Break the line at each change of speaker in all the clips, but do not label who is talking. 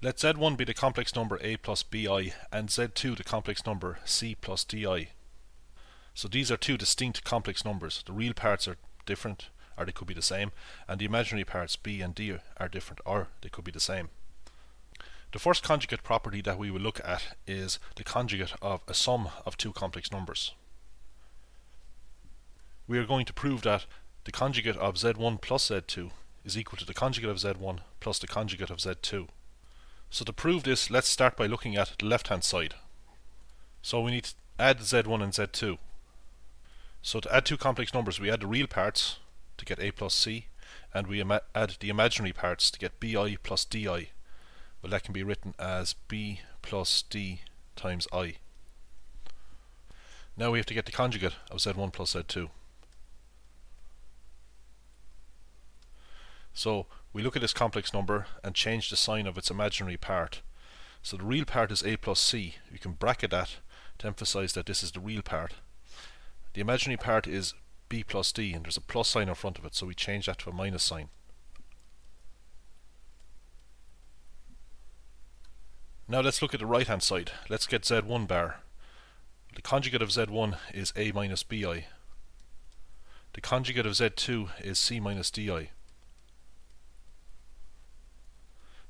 Let Z1 be the complex number a plus bi and Z2 the complex number c plus di. So these are two distinct complex numbers. The real parts are different, or they could be the same, and the imaginary parts b and d are different, or they could be the same. The first conjugate property that we will look at is the conjugate of a sum of two complex numbers. We are going to prove that the conjugate of Z1 plus Z2 is equal to the conjugate of Z1 plus the conjugate of Z2. So to prove this, let's start by looking at the left hand side. So we need to add Z1 and Z2. So to add two complex numbers, we add the real parts to get a plus c, and we add the imaginary parts to get bi plus di. Well, that can be written as b plus d times I. Now we have to get the conjugate of Z1 plus Z2. So we look at this complex number and change the sign of its imaginary part. So the real part is a plus c. You can bracket that to emphasize that this is the real part. The imaginary part is b plus d, and there's a plus sign in front of it, so we change that to a minus sign. Now let's look at the right hand side. Let's get Z1 bar. The conjugate of Z1 is a minus bi. The conjugate of Z2 is c minus di.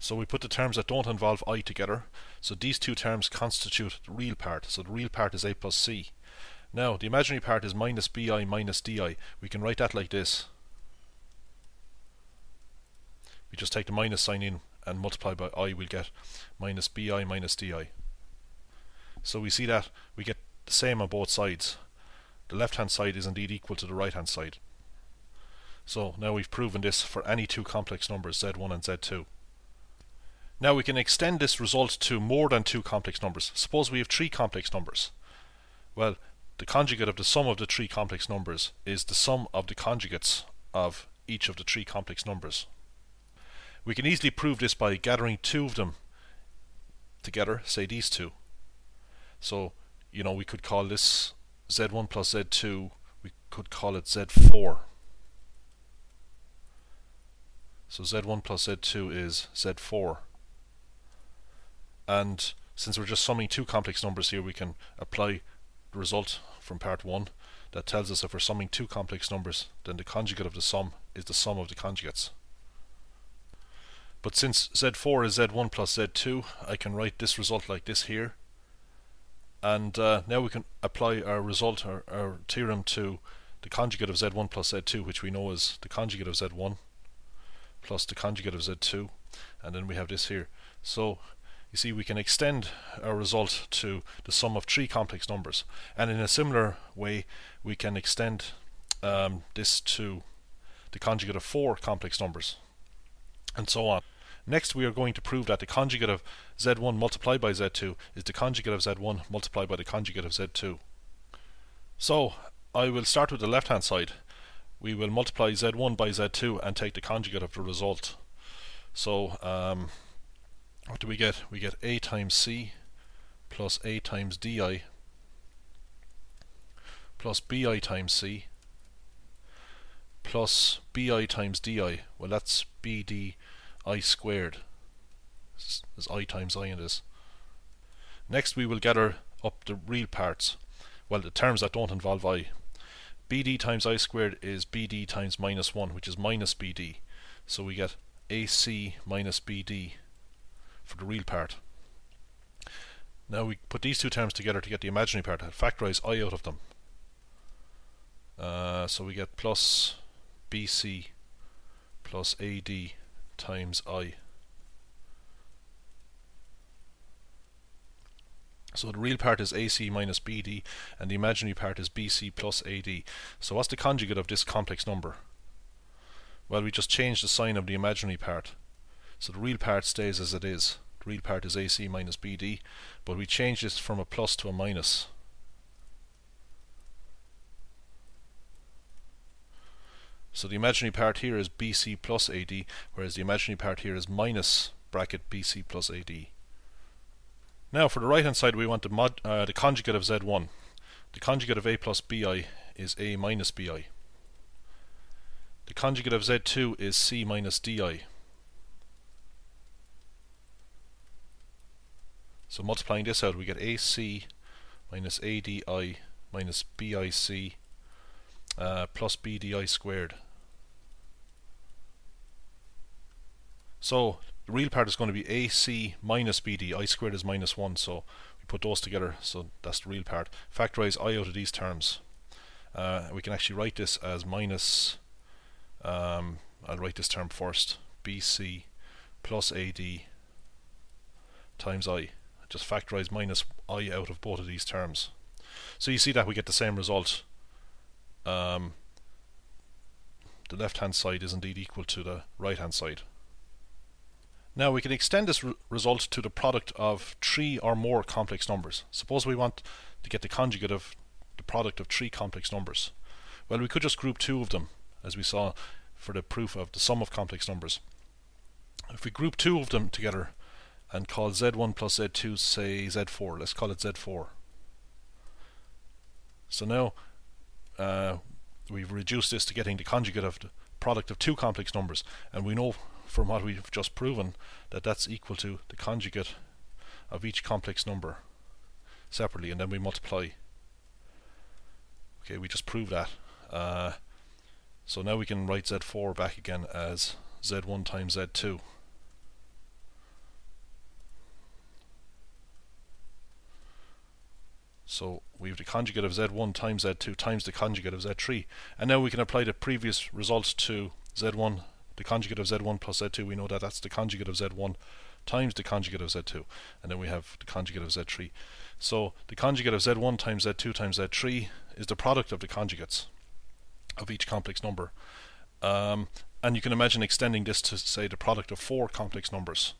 So we put the terms that don't involve I together. So these two terms constitute the real part. So the real part is a plus c. Now the imaginary part is minus bi minus di. We can write that like this. We just take the minus sign in and multiply by I, we'll get minus bi minus di. So we see that we get the same on both sides. The left hand side is indeed equal to the right hand side. So now we've proven this for any two complex numbers, Z1 and Z2. Now we can extend this result to more than two complex numbers. Suppose we have three complex numbers. Well, the conjugate of the sum of the three complex numbers is the sum of the conjugates of each of the three complex numbers. We can easily prove this by gathering two of them together, say these two. So, we could call this Z1 plus Z2, we could call it Z4. So Z1 plus Z2 is Z4. And since we're just summing two complex numbers here, we can apply the result from part 1 that tells us if we're summing two complex numbers, then the conjugate of the sum is the sum of the conjugates. But since Z4 is Z1 plus Z2, I can write this result like this here. And now we can apply our result, our theorem, to the conjugate of Z1 plus Z2, which we know is the conjugate of Z1 plus the conjugate of Z2. And then we have this here. So you see, we can extend our result to the sum of three complex numbers, and in a similar way we can extend this to the conjugate of four complex numbers, and so on. Next we are going to prove that the conjugate of Z1 multiplied by Z2 is the conjugate of Z1 multiplied by the conjugate of Z2. So I will start with the left hand side. We will multiply Z1 by Z2 and take the conjugate of the result. So what do we get? We get a times c plus a times di plus bi times c plus bi times di. Well, that's bdi squared. There's I times I in this. Next we will gather up the real parts. Well, the terms that don't involve I. bd times I squared is bd times minus 1, which is minus bd. So we get ac minus bd for the real part. Now we put these two terms together to get the imaginary part, factorize I out of them. So we get plus bc plus ad times I. So the real part is ac minus bd and the imaginary part is bc plus ad. So what's the conjugate of this complex number? Well, we just change the sign of the imaginary part. So the real part stays as it is. The real part is ac minus bd, but we change this from a plus to a minus. So the imaginary part here is bc plus ad, whereas the imaginary part here is minus bracket bc plus ad. Now for the right hand side we want the conjugate of Z1. The conjugate of a plus bi is a minus bi. The conjugate of Z2 is c minus di. So multiplying this out, we get AC minus ADI minus BIC plus BDI squared. So the real part is going to be AC minus BD. I squared is minus 1, so we put those together, so that's the real part. Factorize I out of these terms. We can actually write this as minus, I'll write this term first, BC plus AD times I. Just factorize minus I out of both of these terms. So you see that we get the same result. The left hand side is indeed equal to the right hand side. Now we can extend this result to the product of 3 or more complex numbers. Suppose we want to get the conjugate of the product of 3 complex numbers. Well, we could just group 2 of them, as we saw for the proof of the sum of complex numbers. If we group 2 of them together and call Z1 plus Z2, say Z4, let's call it Z4. So now we've reduced this to getting the conjugate of the product of 2 complex numbers, and we know from what we've just proven that that's equal to the conjugate of each complex number separately, and then we multiply. Okay, we just proved that. So now we can write Z4 back again as Z1 times Z2. So we have the conjugate of Z1 times Z2 times the conjugate of Z3, and now we can apply the previous results to Z1, the conjugate of Z1 plus Z2. We know that that's the conjugate of Z1 times the conjugate of Z2, and then we have the conjugate of Z3. So the conjugate of Z1 times Z2 times Z3 is the product of the conjugates of each complex number. And you can imagine extending this to, say, the product of 4 complex numbers.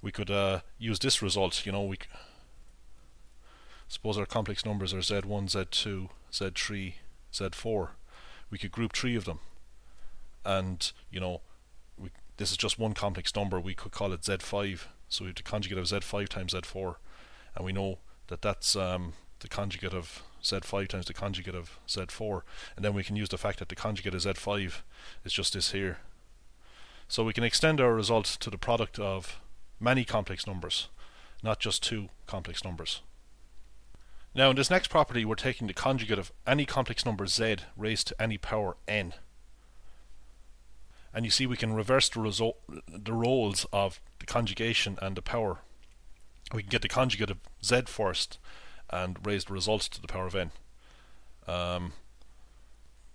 We could use this result. You know, suppose our complex numbers are Z1, Z2, Z3, Z4. We could group 3 of them, and you know, this is just one complex number. We could call it Z5. So we have the conjugate of Z5 times Z4, and we know that that's the conjugate of Z5 times the conjugate of Z4, and then we can use the fact that the conjugate of Z5 is just this here. So we can extend our result to the product of many complex numbers, not just 2 complex numbers. Now in this next property, we're taking the conjugate of any complex number z raised to any power n. And you see we can reverse the roles of the conjugation and the power. We can get the conjugate of z first and raise the result to the power of n.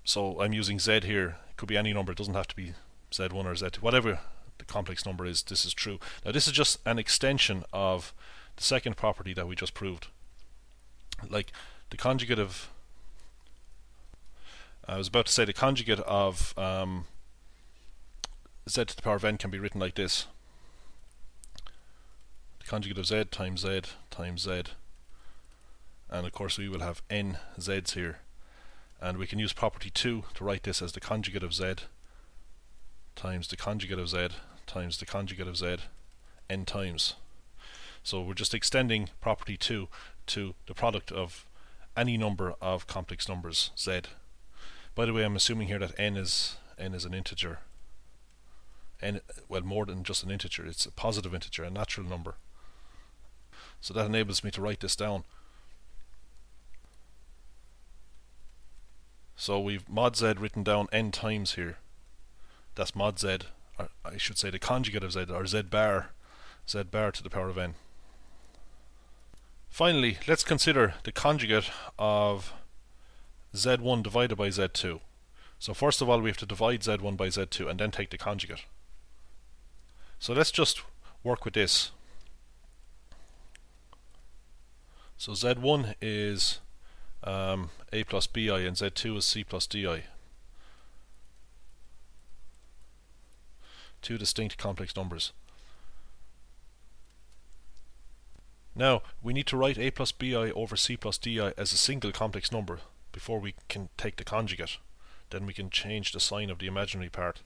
So I'm using z here. It could be any number. It doesn't have to be z1 or z2. Whatever the complex number is, this is true. Now this is just an extension of the second property that we just proved. Like the conjugate of, I was about to say, the conjugate of z to the power of n can be written like this. The conjugate of z times z times z, and of course we will have n z's here, and we can use property 2 to write this as the conjugate of z times the conjugate of z times the conjugate of z n times. So we're just extending property 2 to the product of any number of complex numbers z. By the way, I'm assuming here that n is an integer. N, well, more than just an integer. It's a positive integer, a natural number. So that enables me to write this down. So we've mod z written down n times here. That's mod z, or I should say the conjugate of z, or z bar to the power of n. Finally, let's consider the conjugate of z1 divided by z2. So first of all, we have to divide z1 by z2 and then take the conjugate. So let's just work with this. So z1 is a plus bi and z2 is c plus di. 2 distinct complex numbers. Now we need to write a plus bi over c plus di as a single complex number before we can take the conjugate. Then we can change the sign of the imaginary part.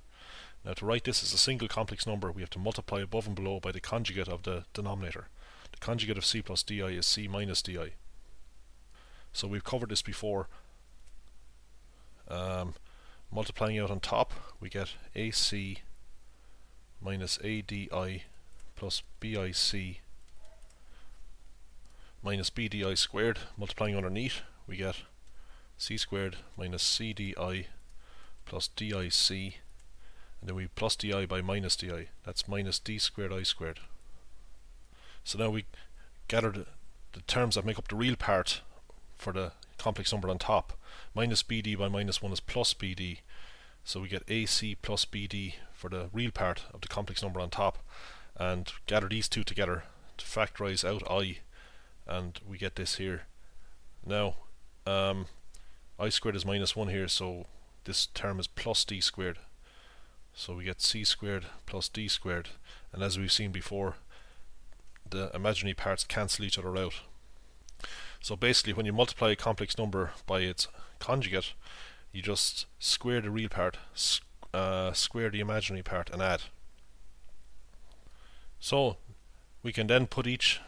Now to write this as a single complex number, we have to multiply above and below by the conjugate of the denominator. The conjugate of c plus di is c minus di. So we've covered this before. Multiplying out on top, we get ac minus adi plus bic minus bdi squared. Multiplying underneath, we get c squared minus cdi plus dic, and then we plus di by minus di. That's minus d squared I squared. So now we gather the terms that make up the real part for the complex number on top. Minus bd by minus 1 is plus bd. So we get ac plus bd for the real part of the complex number on top, and gather these two together to factorize out I, and we get this here. Now I squared is minus 1 here, so this term is plus d squared. So we get c squared plus d squared, and as we've seen before, the imaginary parts cancel each other out. So basically, when you multiply a complex number by its conjugate, you just square the real part, square the imaginary part, and add. So we can then put each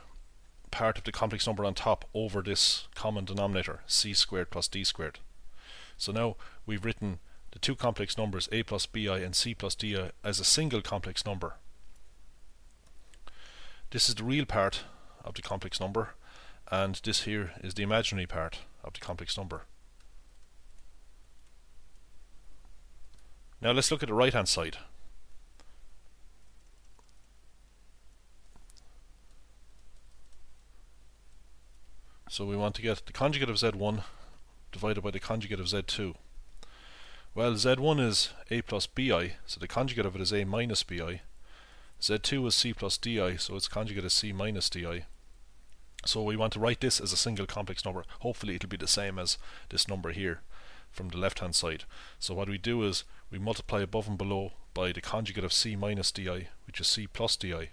part of the complex number on top over this common denominator, c squared plus d squared. So now we've written the two complex numbers a plus bi and c plus di as a single complex number. This is the real part of the complex number, and this here is the imaginary part of the complex number. Now let's look at the right hand side. So we want to get the conjugate of z1 divided by the conjugate of z2. Well, z1 is a plus bi, so the conjugate of it is a minus bi. z2 is c plus di, so its conjugate is c minus di. So we want to write this as a single complex number. Hopefully it'll be the same as this number here from the left hand side. So what we do is we multiply above and below by the conjugate of c minus di, which is c plus di.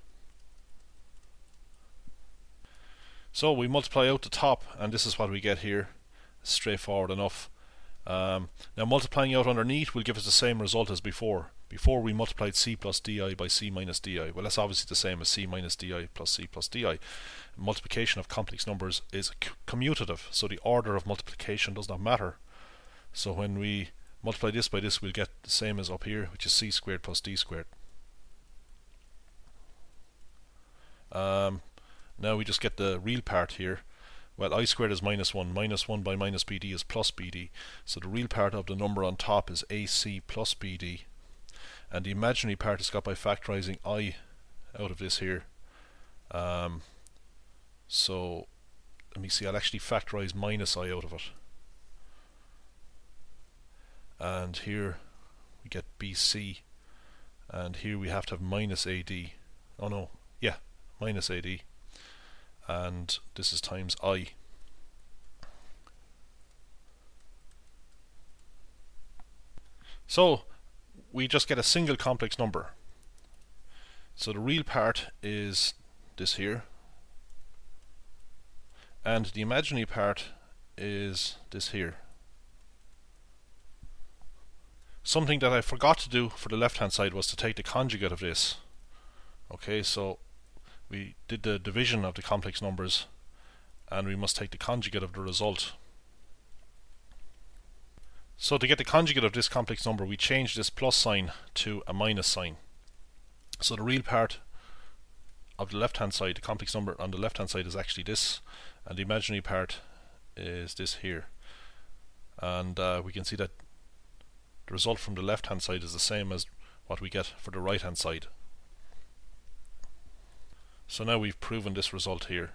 So we multiply out the top, and this is what we get here. It's straightforward enough. Now multiplying out underneath will give us the same result as before. Before we multiplied c plus di by c minus di. Well, that's obviously the same as c minus di plus c plus di. Multiplication of complex numbers is commutative, so the order of multiplication does not matter. So when we multiply this by this, we'll get the same as up here, which is c squared plus d squared. Now we just get the real part here. Well, I squared is minus 1. Minus 1 by minus bd is plus bd. So the real part of the number on top is ac plus bd. And the imaginary part is got by factorizing I out of this here. So let me see, I'll actually factorize minus I out of it. And here we get bc. And here we have to have minus ad. Oh no, yeah, minus ad. And this is times I. So we just get a single complex number. So the real part is this here, and the imaginary part is this here. Something that I forgot to do for the left hand side was to take the conjugate of this. Okay, so we did the division of the complex numbers, and we must take the conjugate of the result. So to get the conjugate of this complex number, we change this plus sign to a minus sign. So the real part of the left hand side, the complex number on the left hand side, is actually this, and the imaginary part is this here. And we can see that the result from the left hand side is the same as what we get for the right hand side. So now we've proven this result here.